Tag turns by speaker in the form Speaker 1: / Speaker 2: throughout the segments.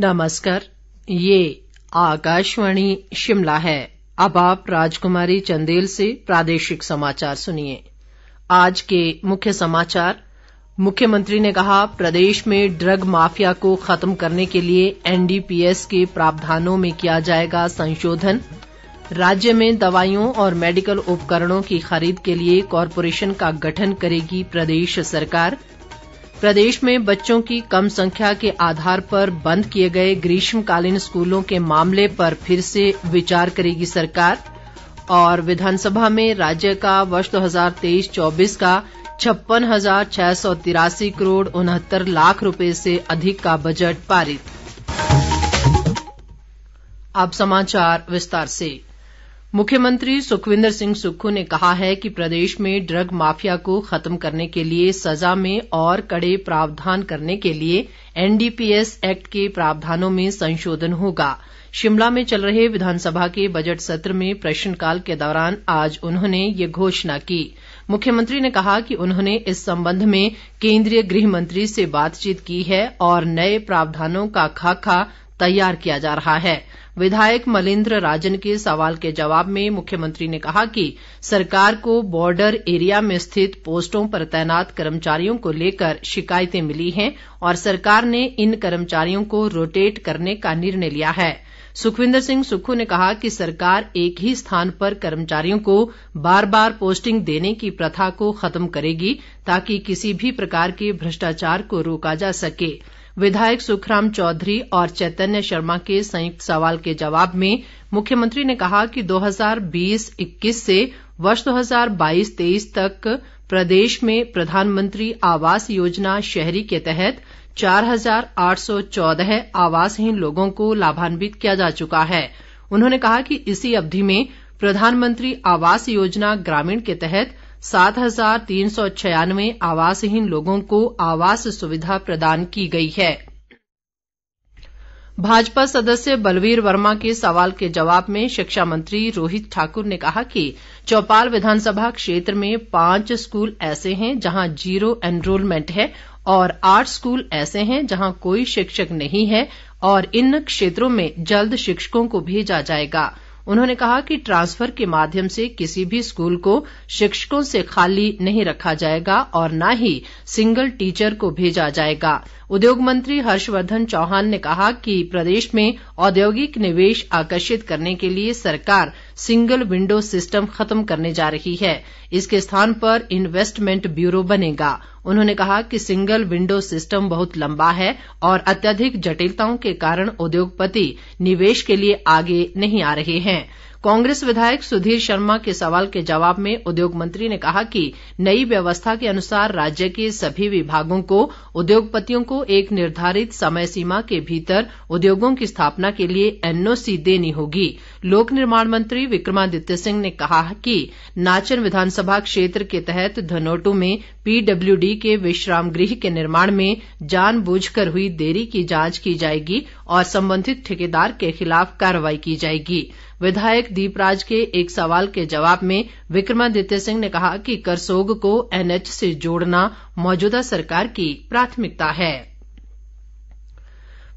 Speaker 1: नमस्कार, ये आकाशवाणी शिमला है। अब आप राजकुमारी चंदेल से प्रादेशिक समाचार सुनिए। आज के मुख्य समाचार। मुख्यमंत्री ने कहा, प्रदेश में ड्रग माफिया को खत्म करने के लिए एनडीपीएस के प्रावधानों में किया जाएगा संशोधन। राज्य में दवाइयों और मेडिकल उपकरणों की खरीद के लिए कॉरपोरेशन का गठन करेगी प्रदेश सरकार। प्रदेश में बच्चों की कम संख्या के आधार पर बंद किए गए ग्रीष्मकालीन स्कूलों के मामले पर फिर से विचार करेगी सरकार। और विधानसभा में राज्य का वर्ष 2023-24 का 56,683 करोड़ 69 लाख रुपए से अधिक का बजट पारित। अब समाचार विस्तार से। मुख्यमंत्री सुखविंदर सिंह सुक्खू ने कहा है कि प्रदेश में ड्रग माफिया को खत्म करने के लिए सजा में और कड़े प्रावधान करने के लिए एनडीपीएस एक्ट के प्रावधानों में संशोधन होगा। शिमला में चल रहे विधानसभा के बजट सत्र में प्रश्नकाल के दौरान आज उन्होंने ये घोषणा की। मुख्यमंत्री ने कहा कि उन्होंने इस संबंध में केंद्रीय गृह मंत्री से बातचीत की है और नए प्रावधानों का खाका तैयार किया जा रहा है। विधायक मलिंद्र राजन के सवाल के जवाब में मुख्यमंत्री ने कहा कि सरकार को बॉर्डर एरिया में स्थित पोस्टों पर तैनात कर्मचारियों को लेकर शिकायतें मिली हैं और सरकार ने इन कर्मचारियों को रोटेट करने का निर्णय लिया है। सुखविंदर सिंह सुक्खू ने कहा कि सरकार एक ही स्थान पर कर्मचारियों को बार बार पोस्टिंग देने की प्रथा को खत्म करेगी ताकि किसी भी प्रकार के भ्रष्टाचार को रोका जा सके। विधायक सुखराम चौधरी और चैतन्य शर्मा के संयुक्त सवाल के जवाब में मुख्यमंत्री ने कहा कि 2020-21 से वर्ष 2022-23 तक प्रदेश में प्रधानमंत्री आवास योजना शहरी के तहत 4,814 आवासहीन लोगों को लाभान्वित किया जा चुका है। उन्होंने कहा कि इसी अवधि में प्रधानमंत्री आवास योजना ग्रामीण के तहत 7,396 आवासहीन लोगों को आवास सुविधा प्रदान की गई है। भाजपा सदस्य बलवीर वर्मा के सवाल के जवाब में शिक्षा मंत्री रोहित ठाकुर ने कहा कि चौपाल विधानसभा क्षेत्र में 5 स्कूल ऐसे हैं जहां 0 एनरोलमेंट है और 8 स्कूल ऐसे हैं जहां कोई शिक्षक नहीं है और इन क्षेत्रों में जल्द शिक्षकों को भेजा जाएगा। उन्होंने कहा कि ट्रांसफर के माध्यम से किसी भी स्कूल को शिक्षकों से खाली नहीं रखा जाएगा और न ही सिंगल टीचर को भेजा जाएगा। उद्योग मंत्री हर्षवर्धन चौहान ने कहा कि प्रदेश में औद्योगिक निवेश आकर्षित करने के लिए सरकार सिंगल विंडो सिस्टम खत्म करने जा रही है। इसके स्थान पर इन्वेस्टमेंट ब्यूरो बनेगा। उन्होंने कहा कि सिंगल विंडो सिस्टम बहुत लंबा है और अत्यधिक जटिलताओं के कारण उद्योगपति निवेश के लिए आगे नहीं आ रहे हैं। कांग्रेस विधायक सुधीर शर्मा के सवाल के जवाब में उद्योग मंत्री ने कहा कि नई व्यवस्था के अनुसार राज्य के सभी विभागों को उद्योगपतियों को एक निर्धारित समय सीमा के भीतर उद्योगों की स्थापना के लिए एनओसी देनी होगी। लोक निर्माण मंत्री विक्रमादित्य सिंह ने कहा कि नाचन विधानसभा क्षेत्र के तहत धनोटू में पीडब्ल्यूडी के विश्राम गृह के निर्माण में जानबूझकर हुई देरी की जांच की जाएगी और संबंधित ठेकेदार के खिलाफ कार्रवाई की जाएगी। विधायक दीपराज के एक सवाल के जवाब में विक्रमादित्य सिंह ने कहा कि करसोग को एनएच से जोड़ना मौजूदा सरकार की प्राथमिकता है।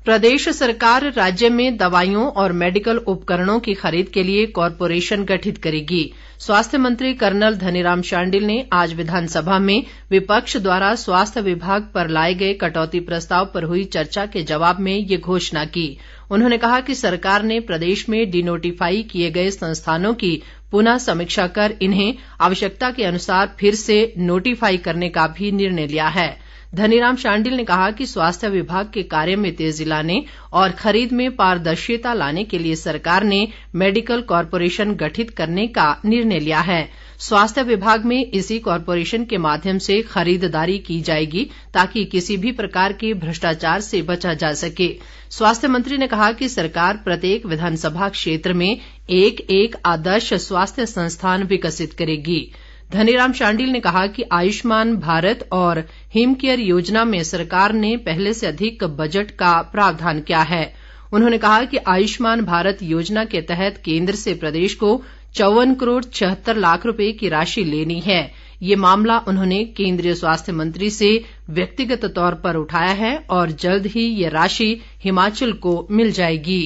Speaker 1: प्रदेश सरकार राज्य में दवाइयों और मेडिकल उपकरणों की खरीद के लिए कॉरपोरेशन गठित करेगी। स्वास्थ्य मंत्री कर्नल धनीराम शांडिल ने आज विधानसभा में विपक्ष द्वारा स्वास्थ्य विभाग पर लाए गए कटौती प्रस्ताव पर हुई चर्चा के जवाब में ये घोषणा की। उन्होंने कहा कि सरकार ने प्रदेश में डिनोटिफाई किए गए संस्थानों की पुनः समीक्षा कर इन्हें आवश्यकता के अनुसार फिर से नोटिफाई करने का भी निर्णय लिया है। धनीराम शांडिल ने कहा कि स्वास्थ्य विभाग के कार्य में तेजी लाने और खरीद में पारदर्शिता लाने के लिए सरकार ने मेडिकल कॉरपोरेशन गठित करने का निर्णय लिया है। स्वास्थ्य विभाग में इसी कॉरपोरेशन के माध्यम से खरीददारी की जाएगी ताकि किसी भी प्रकार के भ्रष्टाचार से बचा जा सके। स्वास्थ्य मंत्री ने कहा कि सरकार प्रत्येक विधानसभा क्षेत्र में एक आदर्श स्वास्थ्य संस्थान विकसित करेगी। धनीराम शांडिल ने कहा कि आयुष्मान भारत और हिमकेयर योजना में सरकार ने पहले से अधिक बजट का प्रावधान किया है। उन्होंने कहा कि आयुष्मान भारत योजना के तहत केंद्र से प्रदेश को 54 करोड़ 76 लाख रुपए की राशि लेनी है। ये मामला उन्होंने केंद्रीय स्वास्थ्य मंत्री से व्यक्तिगत तौर पर उठाया है और जल्द ही ये राशि हिमाचल को मिल जाएगी।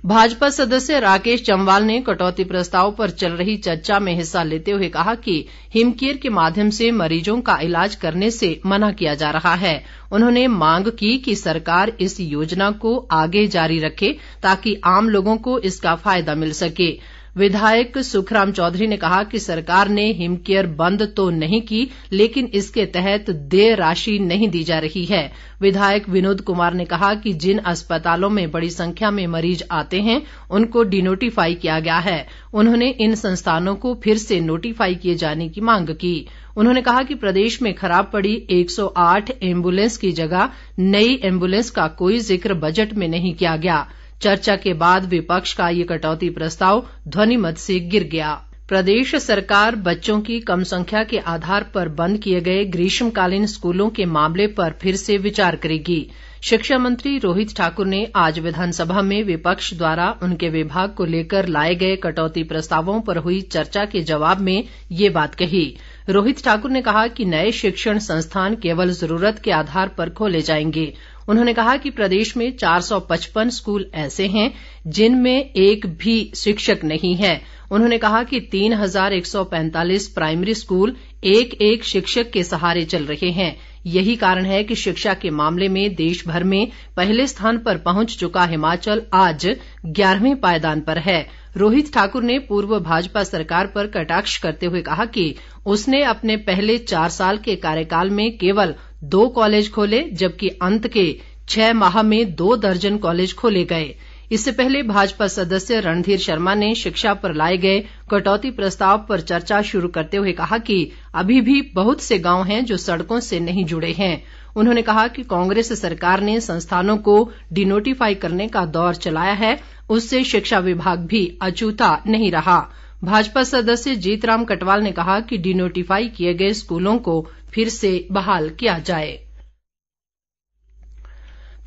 Speaker 1: भाजपा सदस्य राकेश जम्वाल ने कटौती प्रस्ताव पर चल रही चर्चा में हिस्सा लेते हुए कहा कि हिमकेयर के माध्यम से मरीजों का इलाज करने से मना किया जा रहा है। उन्होंने मांग की कि सरकार इस योजना को आगे जारी रखे ताकि आम लोगों को इसका फायदा मिल सके। विधायक सुखराम चौधरी ने कहा कि सरकार ने हिमकेयर बंद तो नहीं की, लेकिन इसके तहत देय राशि नहीं दी जा रही है। विधायक विनोद कुमार ने कहा कि जिन अस्पतालों में बड़ी संख्या में मरीज आते हैं उनको डिनोटिफाई किया गया है। उन्होंने इन संस्थानों को फिर से नोटिफाई किए जाने की मांग की। उन्होंने कहा कि प्रदेश में खराब पड़ी 108 एम्बुलेंस की जगह नई एम्बुलेंस का कोई जिक्र बजट में नहीं किया गया। चर्चा के बाद विपक्ष का ये कटौती प्रस्ताव ध्वनिमत से गिर गया। प्रदेश सरकार बच्चों की कम संख्या के आधार पर बंद किए गए ग्रीष्मकालीन स्कूलों के मामले पर फिर से विचार करेगी। शिक्षा मंत्री रोहित ठाकुर ने आज विधानसभा में विपक्ष द्वारा उनके विभाग को लेकर लाए गए कटौती प्रस्तावों पर हुई चर्चा के जवाब में ये बात कही। रोहित ठाकुर ने कहा कि नए शिक्षण संस्थान केवल जरूरत के आधार पर खोले जाएंगे। उन्होंने कहा कि प्रदेश में 455 स्कूल ऐसे हैं जिनमें एक भी शिक्षक नहीं है। उन्होंने कहा कि 3145 प्राइमरी स्कूल एक शिक्षक के सहारे चल रहे हैं। यही कारण है कि शिक्षा के मामले में देश भर में पहले स्थान पर पहुंच चुका हिमाचल आज 11वें पायदान पर है। रोहित ठाकुर ने पूर्व भाजपा सरकार पर कटाक्ष करते हुए कहा कि उसने अपने पहले 4 साल के कार्यकाल में केवल 2 कॉलेज खोले, जबकि अंत के 6 माह में 2 दर्जन कॉलेज खोले गए। इससे पहले भाजपा सदस्य रणधीर शर्मा ने शिक्षा पर लाए गए कटौती प्रस्ताव पर चर्चा शुरू करते हुए कहा कि अभी भी बहुत से गांव हैं जो सड़कों से नहीं जुड़े हैं। उन्होंने कहा कि कांग्रेस सरकार ने संस्थानों को डिनोटिफाई करने का दौर चलाया है, उससे शिक्षा विभाग भी अछूता नहीं रहा। भाजपा सदस्य जीतराम कटवाल ने कहा कि डिनोटिफाई किए गए स्कूलों को फिर से बहाल किया जाए।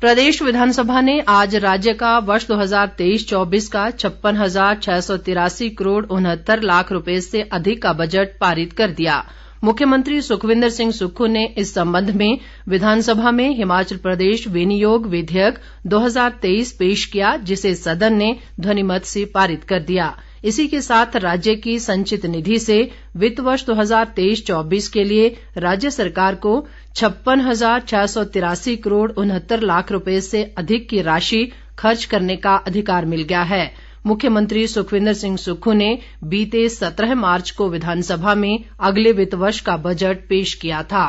Speaker 1: प्रदेश विधानसभा ने आज राज्य का वर्ष 2023-24 का 56,683 करोड़ 69 लाख रुपए से अधिक का बजट पारित कर दिया। मुख्यमंत्री सुखविंदर सिंह सुक्खू ने इस संबंध में विधानसभा में हिमाचल प्रदेश विनियोग विधेयक 2023 पेश किया, जिसे सदन ने ध्वनिमत से पारित कर दिया। इसी के साथ राज्य की संचित निधि से वित्त वर्ष 2023-24 के लिए राज्य सरकार को 56,683 करोड़ 69 लाख रुपए से अधिक की राशि खर्च करने का अधिकार मिल गया है। मुख्यमंत्री सुखविंदर सिंह सुक्खू ने बीते 17 मार्च को विधानसभा में अगले वित्त वर्ष का बजट पेश किया था।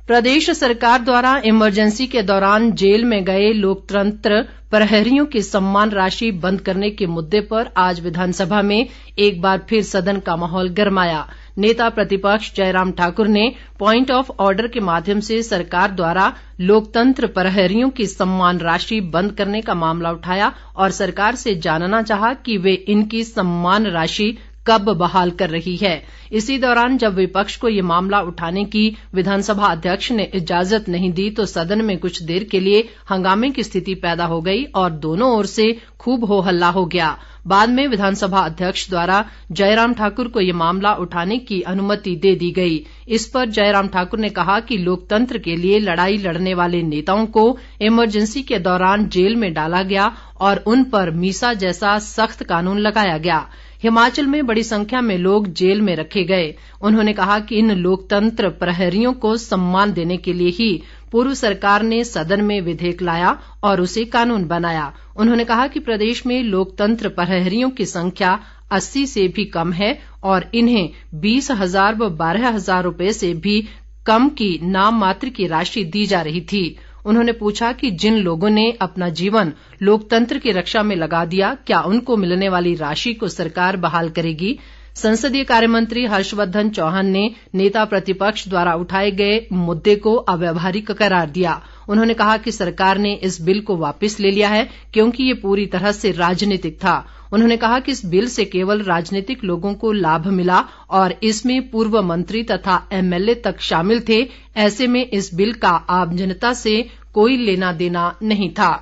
Speaker 1: प्रदेश सरकार द्वारा इमरजेंसी के दौरान जेल में गए लोकतंत्र प्रहरियों की सम्मान राशि बंद करने के मुद्दे पर आज विधानसभा में एक बार फिर सदन का माहौल गरमाया। नेता प्रतिपक्ष जयराम ठाकुर ने पॉइंट ऑफ ऑर्डर के माध्यम से सरकार द्वारा लोकतंत्र प्रहरियों की सम्मान राशि बंद करने का मामला उठाया और सरकार से जानना चाहा कि वे इनकी सम्मान राशि कब बहाल कर रही है। इसी दौरान जब विपक्ष को ये मामला उठाने की विधानसभा अध्यक्ष ने इजाजत नहीं दी तो सदन में कुछ देर के लिए हंगामे की स्थिति पैदा हो गई और दोनों ओर से खूब हो हल्ला हो गया। बाद में विधानसभा अध्यक्ष द्वारा जयराम ठाकुर को ये मामला उठाने की अनुमति दे दी गई। इस पर जयराम ठाकुर ने कहा कि लोकतंत्र के लिए लड़ाई लड़ने वाले नेताओं को इमरजेंसी के दौरान जेल में डाला गया और उन पर मीसा जैसा सख्त कानून लगाया गया। हिमाचल में बड़ी संख्या में लोग जेल में रखे गए। उन्होंने कहा कि इन लोकतंत्र प्रहरियों को सम्मान देने के लिए ही पूर्व सरकार ने सदन में विधेयक लाया और उसे कानून बनाया। उन्होंने कहा कि प्रदेश में लोकतंत्र प्रहरियों की संख्या 80 से भी कम है और इन्हें 20,000 व 12,000 रुपए से भी कम की नाम मात्र की राशि दी जा रही थी। उन्होंने पूछा कि जिन लोगों ने अपना जीवन लोकतंत्र की रक्षा में लगा दिया, क्या उनको मिलने वाली राशि को सरकार बहाल करेगी? संसदीय कार्य मंत्री हर्षवर्धन चौहान ने नेता प्रतिपक्ष द्वारा उठाए गए मुद्दे को अव्यावहारिक करार दिया। उन्होंने कहा कि सरकार ने इस बिल को वापस ले लिया है क्योंकि ये पूरी तरह से राजनीतिक था। उन्होंने कहा कि इस बिल से केवल राजनीतिक लोगों को लाभ मिला और इसमें पूर्व मंत्री तथा एमएलए तक शामिल थे। ऐसे में इस बिल का आम जनता से कोई लेना देना नहीं था।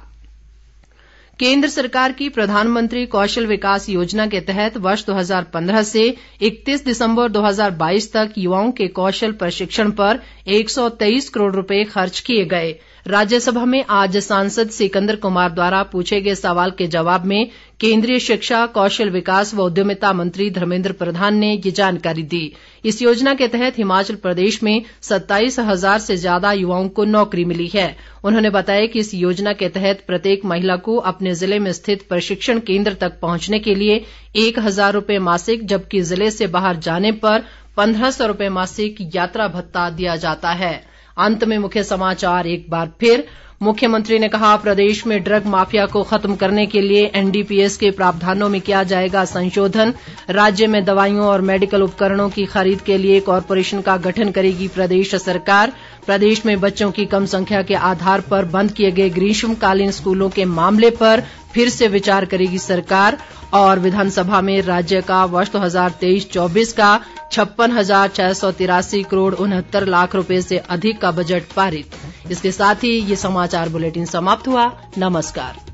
Speaker 1: केंद्र सरकार की प्रधानमंत्री कौशल विकास योजना के तहत वर्ष 2015 से 31 दिसंबर 2022 तक युवाओं के कौशल प्रशिक्षण पर 123 करोड़ रुपए खर्च किए गए। राज्यसभा में आज सांसद सिकंदर कुमार द्वारा पूछे गए सवाल के जवाब में केंद्रीय शिक्षा, कौशल विकास व उद्यमिता मंत्री धर्मेंद्र प्रधान ने ये जानकारी दी। इस योजना के तहत हिमाचल प्रदेश में 27,000 से ज्यादा युवाओं को नौकरी मिली है। उन्होंने बताया कि इस योजना के तहत प्रत्येक महिला को अपने जिले में स्थित प्रशिक्षण केंद्र तक पहुंचने के लिए 1,000 रुपए मासिक, जबकि जिले से बाहर जाने पर 1,500 रुपए मासिक यात्रा भत्ता दिया जाता है। अंत में मुख्य समाचार एक बार फिर। मुख्यमंत्री ने कहा, प्रदेश में ड्रग माफिया को खत्म करने के लिए एनडीपीएस के प्रावधानों में किया जाएगा संशोधन। राज्य में दवाइयों और मेडिकल उपकरणों की खरीद के लिए कॉरपोरेशन का गठन करेगी प्रदेश सरकार। प्रदेश में बच्चों की कम संख्या के आधार पर बंद किए गए ग्रीष्मकालीन स्कूलों के मामले पर फिर से विचार करेगी सरकार। और विधानसभा में राज्य का वर्ष 2023-24 का 56,683 करोड़ 69 लाख रुपए से अधिक का बजट पारित। इसके साथ ही ये समाचार बुलेटिन समाप्त हुआ। नमस्कार।